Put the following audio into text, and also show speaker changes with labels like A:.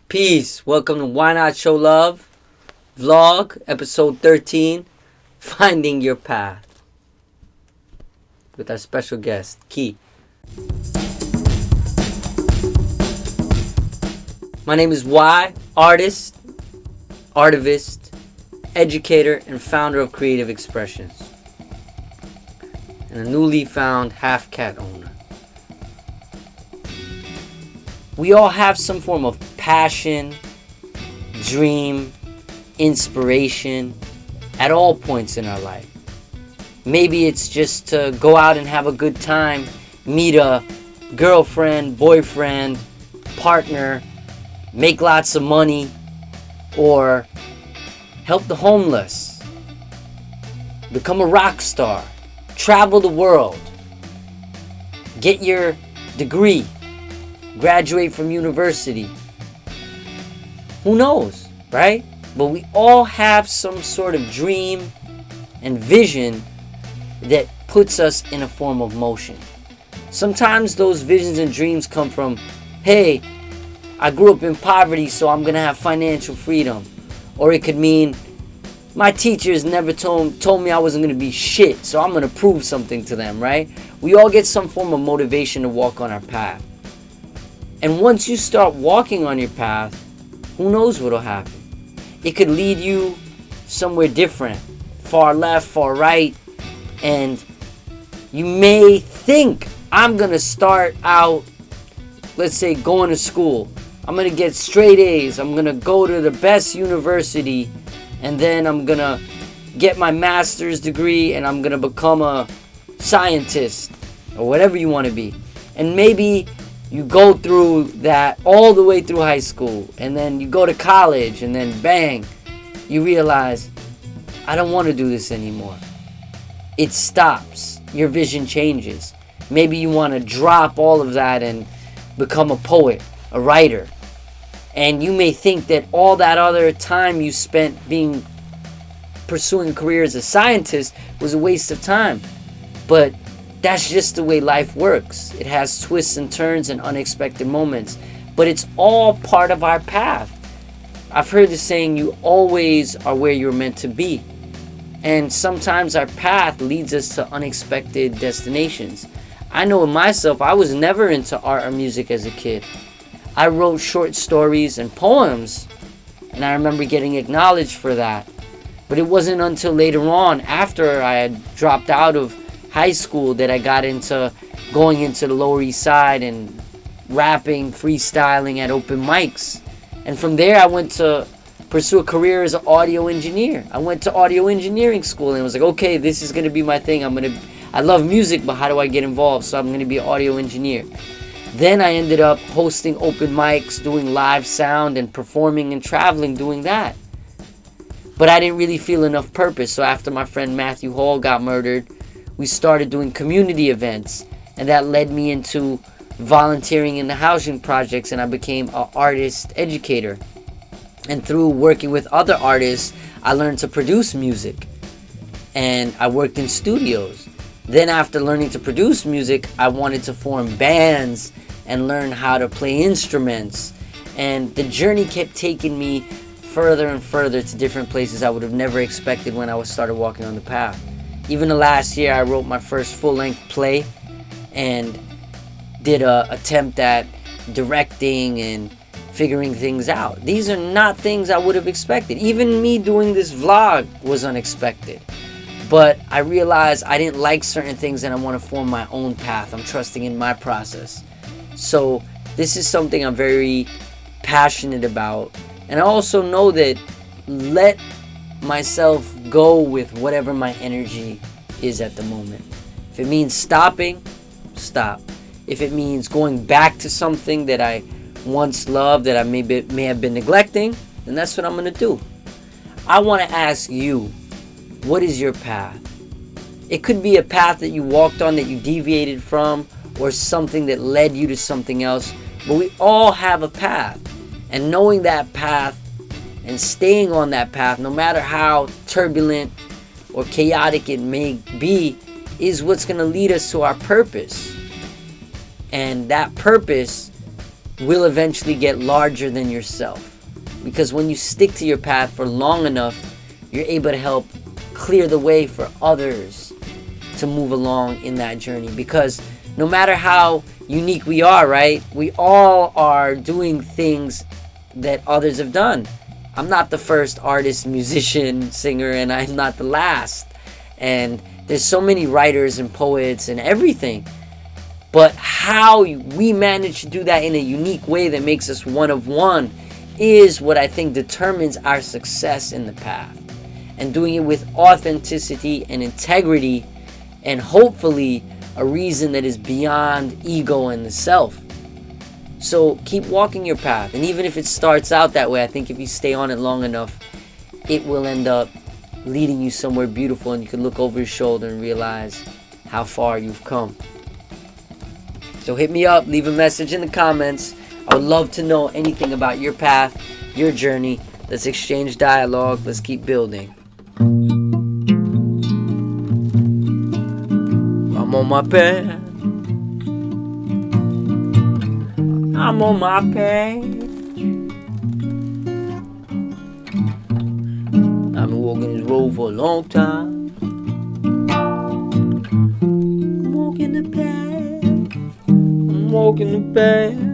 A: Peace. Welcome to Why Not Show Love Vlog, episode 13, Finding Your Path, with our special guest, Key. My name is Y, artist, artivist, educator, and founder of Creative Expressions, and a newly found half-cat owner. We all have some form of passion, dream, inspiration at all points in our life. Maybe it's just to go out and have a good time, meet a girlfriend, boyfriend, partner, make lots of money, or help the homeless, become a rock star, travel the world, get your degree, graduate from university. Who knows, right? But we all have some sort of dream and vision that puts us in a form of motion. Sometimes those visions and dreams come from, hey, I grew up in poverty, so I'm gonna have financial freedom. Or it could mean, my teachers never told me I wasn't gonna be shit, so I'm gonna prove something to them, right? We all get some form of motivation to walk on our path. And once you start walking on your path, who knows what'll happen? It could lead you somewhere different, far left, far right, and you may think, I'm gonna start out, let's say, going to school. I'm gonna get straight A's, I'm gonna go to the best university, and then I'm gonna get my master's degree, and I'm gonna become a scientist, or whatever you wanna be. And maybe you go through that all the way through high school, and then you go to college, and then bang, you realize, I don't want to do this anymore. It stops. Your vision changes. Maybe you want to drop all of that and become a poet, a writer. And you may think that all that other time you spent pursuing a career as a scientist was a waste of time. But that's just the way life works. It has twists and turns and unexpected moments. But it's all part of our path. I've heard the saying, you always are where you're meant to be. And sometimes our path leads us to unexpected destinations. I know in myself, I was never into art or music as a kid. I wrote short stories and poems, and I remember getting acknowledged for that. But it wasn't until later on, after I had dropped out of high school, that I got into going into the Lower East Side and rapping, freestyling at open mics. And from there I went to pursue a career as an audio engineer. I went to audio engineering school and was like, okay, this is gonna be my thing. I love music, but how do I get involved? So I'm gonna be an audio engineer. Then I ended up hosting open mics, doing live sound and performing and traveling doing that. But I didn't really feel enough purpose. So after my friend Matthew Hall got murdered, we started doing community events, and that led me into volunteering in the housing projects, and I became an artist educator. And through working with other artists, I learned to produce music, and I worked in studios. Then after learning to produce music, I wanted to form bands and learn how to play instruments, and the journey kept taking me further and further to different places I would have never expected when I started walking on the path. Even the last year, I wrote my first full-length play and did an attempt at directing and figuring things out. These are not things I would have expected. Even me doing this vlog was unexpected. But I realized I didn't like certain things and I want to form my own path. I'm trusting in my process. So this is something I'm very passionate about. And I also know that let myself go with whatever my energy is at the moment. If it means stopping, stop. If it means going back to something that I once loved that I may have been neglecting, then that's what I'm going to do. I want to ask you, what is your path? It could be a path that you walked on that you deviated from, or something that led you to something else, but we all have a path. And knowing that path and staying on that path, no matter how turbulent or chaotic it may be, is what's going to lead us to our purpose. And that purpose will eventually get larger than yourself. Because when you stick to your path for long enough, you're able to help clear the way for others to move along in that journey. Because no matter how unique we are, right? We all are doing things that others have done. I'm not the first artist, musician, singer, and I'm not the last. And there's so many writers and poets and everything. But how we manage to do that in a unique way that makes us one of one is what I think determines our success in the path. And doing it with authenticity and integrity, and hopefully a reason that is beyond ego and the self. So keep walking your path. And even if it starts out that way, I think if you stay on it long enough, it will end up leading you somewhere beautiful, and you can look over your shoulder and realize how far you've come. So hit me up, leave a message in the comments. I would love to know anything about your path, your journey. Let's exchange dialogue. Let's keep building. I'm on my path. I'm on my path. I've been walking this road for a long time. I'm walking the path. I'm walking the path.